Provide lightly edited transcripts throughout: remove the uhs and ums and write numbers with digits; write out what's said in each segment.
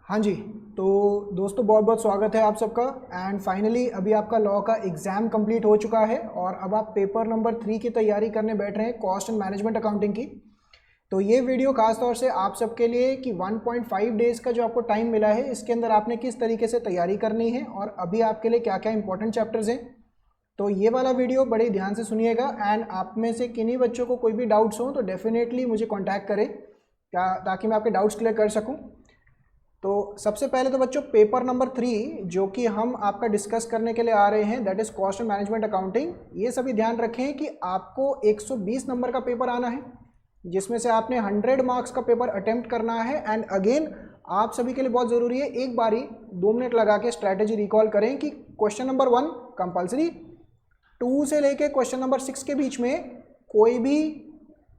हाँ जी, तो दोस्तों बहुत बहुत स्वागत है आप सबका। एंड फाइनली अभी आपका लॉ का एग्ज़ाम कंप्लीट हो चुका है और अब आप पेपर नंबर 3 की तैयारी करने बैठ रहे हैं, कॉस्ट एंड मैनेजमेंट अकाउंटिंग की। तो ये वीडियो खास तौर से आप सबके लिए कि 1.5 डेज़ का जो आपको टाइम मिला है, इसके अंदर आपने किस तरीके से तैयारी करनी है और अभी आपके लिए क्या क्या इंपॉर्टेंट चैप्टर्स हैं। तो ये वाला वीडियो बड़े ध्यान से सुनिएगा। एंड आप में से किन्हीं बच्चों को कोई भी डाउट्स हो तो डेफिनेटली मुझे कॉन्टैक्ट करें ताकि मैं आपके डाउट्स क्लियर कर सकूँ। तो सबसे पहले तो बच्चों पेपर नंबर 3 जो कि हम आपका डिस्कस करने के लिए आ रहे हैं, that is cost and management accounting. ये सभी ध्यान रखें कि आपको 120 नंबर का पेपर आना है, जिसमें से आपने 100 मार्क्स का पेपर अटेम्प्ट करना है। एंड अगेन आप सभी के लिए बहुत ज़रूरी है, एक बारी 2 मिनट लगा के स्ट्रैटेजी रिकॉल करें कि क्वेश्चन नंबर 1 कंपल्सरी, 2 से लेके क्वेश्चन नंबर 6 के बीच में कोई भी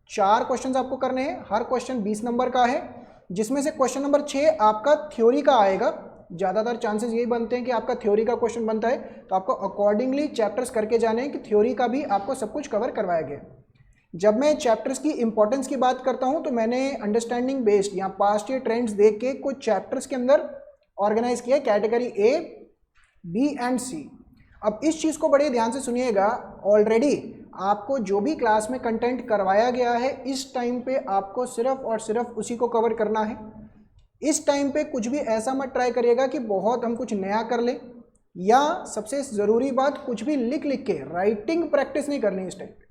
4 क्वेश्चन आपको करने हैं। हर क्वेश्चन 20 नंबर का है, जिसमें से क्वेश्चन नंबर 6 आपका थ्योरी का आएगा। ज़्यादातर चांसेस यही बनते हैं कि आपका थ्योरी का क्वेश्चन बनता है, तो आपको अकॉर्डिंगली चैप्टर्स करके जाने हैं कि थ्योरी का भी आपको सब कुछ कवर करवाया गया। जब मैं चैप्टर्स की इंपॉर्टेंस की बात करता हूं तो मैंने अंडरस्टैंडिंग बेस्ड या पास्ट ईयर ट्रेंड्स देख के कुछ चैप्टर्स के अंदर ऑर्गेनाइज किया, कैटेगरी ए, बी एंड सी। अब इस चीज़ को बड़े ध्यान से सुनिएगा। ऑलरेडी आपको जो भी क्लास में कंटेंट करवाया गया है, इस टाइम पे आपको सिर्फ और सिर्फ उसी को कवर करना है। इस टाइम पे कुछ भी ऐसा मत ट्राई करिएगा कि बहुत हम कुछ नया कर लें, या सबसे ज़रूरी बात, कुछ भी लिख लिख के राइटिंग प्रैक्टिस नहीं करनी इस टाइम पे।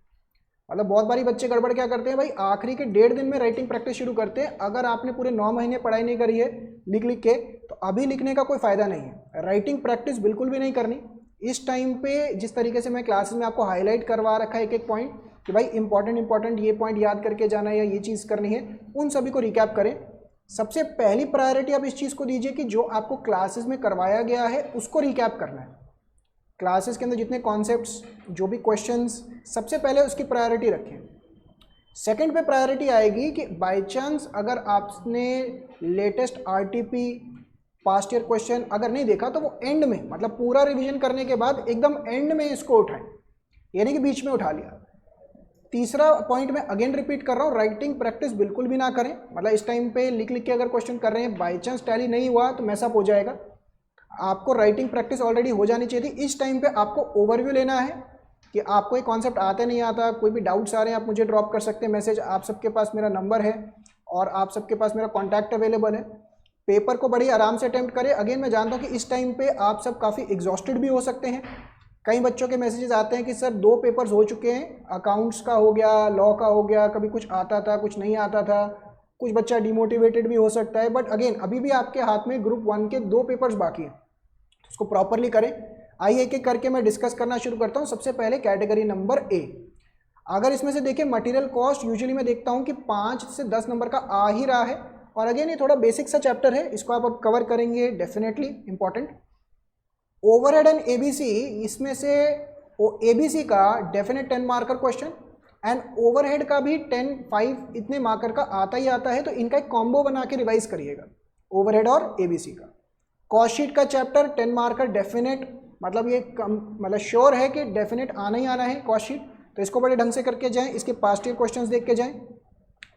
मतलब बहुत बारी बच्चे गड़बड़ क्या करते हैं भाई, आखिरी के 1.5 दिन में राइटिंग प्रैक्टिस शुरू करते हैं। अगर आपने पूरे 9 महीने पढ़ाई नहीं करी है लिख लिख के, तो अभी लिखने का कोई फ़ायदा नहीं है। राइटिंग प्रैक्टिस बिल्कुल भी नहीं करनी इस टाइम पे। जिस तरीके से मैं क्लासेस में आपको हाईलाइट करवा रखा है एक एक पॉइंट कि भाई इंपॉर्टेंट ये पॉइंट याद करके जाना है या ये चीज़ करनी है, उन सभी को रिकैप करें। सबसे पहली प्रायोरिटी आप इस चीज़ को दीजिए कि जो आपको क्लासेस में करवाया गया है उसको रिकैप करना है। क्लासेस के अंदर जितने कॉन्सेप्ट्स, जो भी क्वेश्चंस, सबसे पहले उसकी प्रायोरिटी रखें। सेकंड पे प्रायोरिटी आएगी कि बाय चांस अगर आपने latest RTP past year question अगर नहीं देखा तो वो एंड में, मतलब पूरा रिवीजन करने के बाद एकदम एंड में इसको उठाएं, यानी कि बीच में उठा लिया। तीसरा पॉइंट मैं अगेन रिपीट कर रहा हूँ, राइटिंग प्रैक्टिस बिल्कुल भी ना करें। मतलब इस टाइम पे लिख लिख के अगर क्वेश्चन कर रहे हैं, बाई चांस टैली नहीं हुआ तो मैसअप हो जाएगा। आपको राइटिंग प्रैक्टिस ऑलरेडी हो जानी चाहिए थी। इस टाइम पे आपको ओवरव्यू लेना है कि आपको ये कॉन्सेप्ट आता नहीं आता, कोई भी डाउट्स आ रहे हैं आप मुझे ड्रॉप कर सकते हैं मैसेज। आप सबके पास मेरा नंबर है और आप सबके पास मेरा कॉन्टैक्ट अवेलेबल है। पेपर को बड़ी आराम से अटेम्प्ट करें। अगेन मैं जानता हूँ कि इस टाइम पे आप सब काफ़ी एग्जॉस्टेड भी हो सकते हैं। कई बच्चों के मैसेजेस आते हैं कि सर 2 पेपर्स हो चुके हैं, अकाउंट्स का हो गया, लॉ का हो गया, कभी कुछ आता था कुछ नहीं आता था, कुछ बच्चा डिमोटिवेटेड भी हो सकता है। बट अगेन अभी भी आपके हाथ में ग्रुप 1 के 2 पेपर्स बाकी हैं, उसको प्रॉपरली करें। आइए एक एक करके मैं डिस्कस करना शुरू करता हूँ। सबसे पहले कैटेगरी नंबर ए। अगर इसमें से देखिए मटेरियल कॉस्ट, यूजुअली मैं देखता हूँ कि 5 से 10 नंबर का आ ही रहा है। और अगेन ये थोड़ा बेसिक सा चैप्टर है, इसको आप अब कवर करेंगे, definitely important. Overhead and ABC, इसमें से एबीसी का definite 10 marker question and overhead का भी 10-5 इतने मार्कर का आता ही आता है। तो इनका एक कॉम्बो बना के रिवाइज करिएगा, ओवरहेड और एबीसी का। कॉस्ट शीट का चैप्टर 10 मार्कर डेफिनेट, मतलब ये मतलब श्योर है कि डेफिनेट आना ही आना है कॉस्ट शीट, तो इसको बड़े ढंग से करके जाएं। इसके पास्ट ईयर क्वेश्चंस देख के जाएं।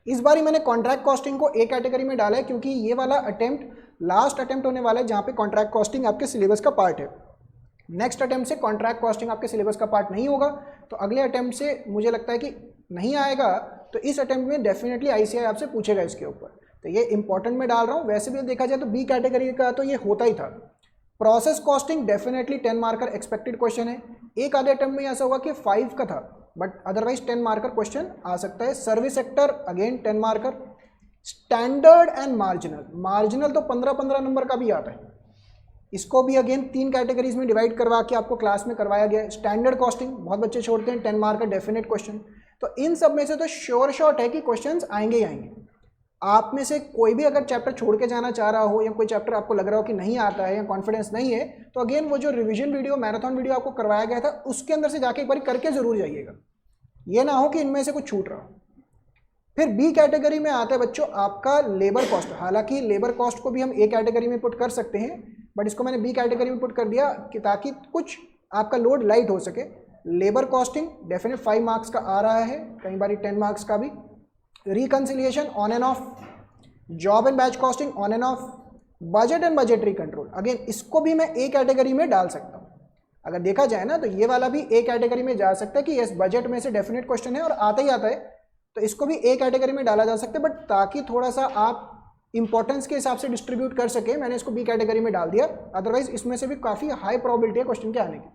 इस बारी मैंने कॉन्ट्रैक्ट कॉस्टिंग को ए कैटेगरी में डाला है, क्योंकि ये वाला अटेम्प्ट लास्ट अटेम्प्ट होने वाला है जहाँ पे कॉन्ट्रैक्ट कॉस्टिंग आपके सिलेबस का पार्ट है। नेक्स्ट अटेम्प्ट से कॉन्ट्रैक्ट कॉस्टिंग आपके सिलेबस का पार्ट नहीं होगा, तो अगले अटेम्प्ट से मुझे लगता है कि नहीं आएगा। तो इस अटेम्प्ट में डेफिनेटली आईसीआई आपसे पूछेगा इसके ऊपर, तो ये इंपॉर्टेंट में डाल रहा हूँ। वैसे भी देखा जाए तो बी कैटेगरी का तो ये होता ही था। Process costing definitely 10 marker expected question है। एक आधे अटेम्प्ट में ऐसा हुआ कि 5 का था, बट अदरवाइज 10 मार्कर क्वेश्चन आ सकता है। Service sector again 10 marker. Standard and marginal, marginal तो 15-15 नंबर का भी आता है। इसको भी अगेन 3 कैटेगरीज में डिवाइड करवा के आपको क्लास में करवाया गया है। स्टैंडर्ड कॉस्टिंग बहुत बच्चे छोड़ते हैं, 10 मार्कर डेफिनेट क्वेश्चन। तो इन सब में से तो श्योर शॉट है कि क्वेश्चंस आएंगे ही आएंगे। आप में से कोई भी अगर चैप्टर छोड़ के जाना चाह रहा हो, या कोई चैप्टर आपको लग रहा हो कि नहीं आता है या कॉन्फिडेंस नहीं है, तो अगेन वो जो रिवीजन वीडियो, मैराथन वीडियो आपको करवाया गया था, उसके अंदर से जाके एक बार करके जरूर जाइएगा। ये ना हो कि इनमें से कुछ छूट रहा हो। फिर बी कैटेगरी में आता है बच्चों आपका लेबर कॉस्ट। हालांकि लेबर कॉस्ट को भी हम ए कैटेगरी में पुट कर सकते हैं, बट इसको मैंने बी कैटेगरी में पुट कर दिया कि ताकि कुछ आपका लोड लाइट हो सके। लेबर कॉस्टिंग डेफिनेट 5 मार्क्स का आ रहा है, कई बार 10 मार्क्स का भी। Reconciliation on end of, job and batch costing on end of, budget and budgetary control, again इसको भी मैं ए कैटेगरी में डाल सकता हूँ। अगर देखा जाए ना तो ये वाला भी ए कैटेगरी में जा सकता है कि यस बजट में से डेफिनेट क्वेश्चन है और आता ही आता है, तो इसको भी ए कैटेगरी में डाला जा सकता है, बट ताकि थोड़ा सा आप इंपॉर्टेंस के हिसाब से डिस्ट्रीब्यूट कर सके मैंने इसको बी कैटेगरी में डाल दिया, अदरवाइज इसमें से भी काफ़ी हाई प्रोबेबिलिटी है क्वेश्चन के आने की।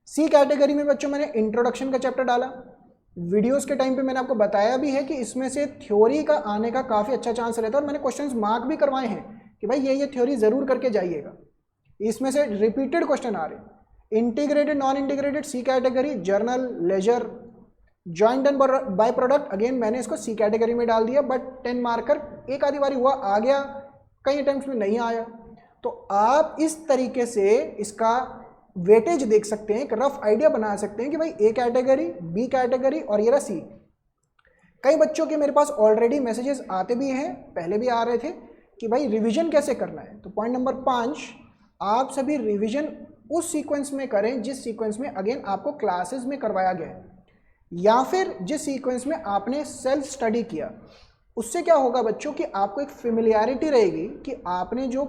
सी कैटेगरी में बच्चों मैंने इंट्रोडक्शन का चैप्टर डाला। वीडियोस के टाइम पे मैंने आपको बताया भी है कि इसमें से थ्योरी का आने का काफ़ी अच्छा चांस रहता है और मैंने क्वेश्चंस मार्क भी करवाए हैं कि भाई ये थ्योरी ज़रूर करके जाइएगा, इसमें से रिपीटेड क्वेश्चन आ रहे। Integrated non integrated C category, journal, ledger, joint and by product, again मैंने इसको सी कैटेगरी में डाल दिया, बट 10 मार्कर एक आधी बारी हुआ आ गया, कई अटेम्प्ट्स में नहीं आया। तो आप इस तरीके से इसका वेटेज देख सकते हैं, एक रफ आइडिया बना सकते हैं कि भाई ए कैटेगरी, बी कैटेगरी और ये रहा सी। कई बच्चों के मेरे पास ऑलरेडी मैसेजेस आते भी हैं, पहले भी आ रहे थे कि भाई रिवीजन कैसे करना है। तो पॉइंट नंबर 5, आप सभी रिवीजन उस सीक्वेंस में करें जिस सीक्वेंस में अगेन आपको क्लासेस में करवाया गया है, या फिर जिस सीक्वेंस में आपने सेल्फ स्टडी किया। उससे क्या होगा बच्चों कि आपको एक फेमिलियरिटी रहेगी कि आपने जो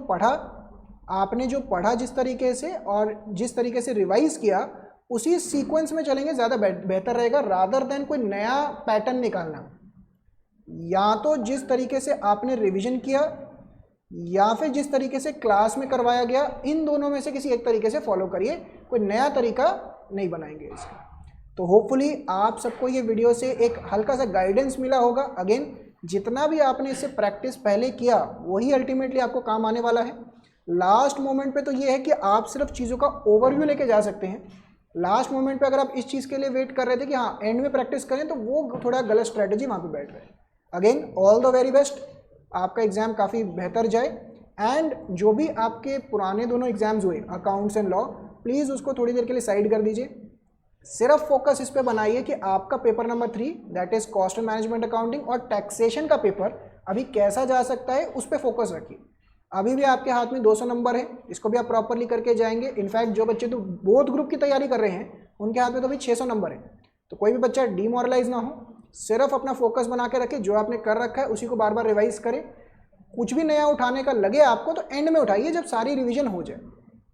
पढ़ा जिस तरीके से और जिस तरीके से रिवाइज किया उसी सीक्वेंस में चलेंगे, ज़्यादा बेहतर रहेगा रादर देन कोई नया पैटर्न निकालना। या तो जिस तरीके से आपने रिवीजन किया या फिर जिस तरीके से क्लास में करवाया गया, इन दोनों में से किसी एक तरीके से फॉलो करिए, कोई नया तरीका नहीं बनाएंगे इसका। तो होपफुली आप सबको ये वीडियो से एक हल्का सा गाइडेंस मिला होगा। अगेन जितना भी आपने इससे प्रैक्टिस पहले किया वही अल्टीमेटली आपको काम आने वाला है। लास्ट मोमेंट पे तो ये है कि आप सिर्फ चीज़ों का ओवरव्यू लेके जा सकते हैं। लास्ट मोमेंट पे अगर आप इस चीज़ के लिए वेट कर रहे थे कि हाँ एंड में प्रैक्टिस करें, तो वो थोड़ा गलत स्ट्रैटेजी वहाँ पे बैठ रहा है। Again all the very best, आपका एग्जाम काफ़ी बेहतर जाए। एंड जो भी आपके पुराने दोनों एग्जाम्स हुए अकाउंट्स एंड लॉ, प्लीज़ उसको थोड़ी देर के लिए साइड कर दीजिए। सिर्फ फोकस इस पे बनाइए कि आपका paper number 3 that is cost and management accounting और टैक्सेशन का पेपर अभी कैसा जा सकता है, उस पर फोकस रखिए। अभी भी आपके हाथ में 200 नंबर है, इसको भी आप प्रॉपरली करके जाएंगे। इनफैक्ट जो बच्चे तो बोथ ग्रुप की तैयारी कर रहे हैं उनके हाथ में तो अभी 600 नंबर है। तो कोई भी बच्चा डीमोरलाइज ना हो, सिर्फ अपना फोकस बना के रखे, जो आपने कर रखा है उसी को बार बार रिवाइज करें। कुछ भी नया उठाने का लगे आपको तो एंड में उठाइए जब सारी रिविजन हो जाए,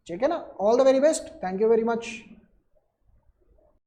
ठीक है ना। All the very best, thank you very much.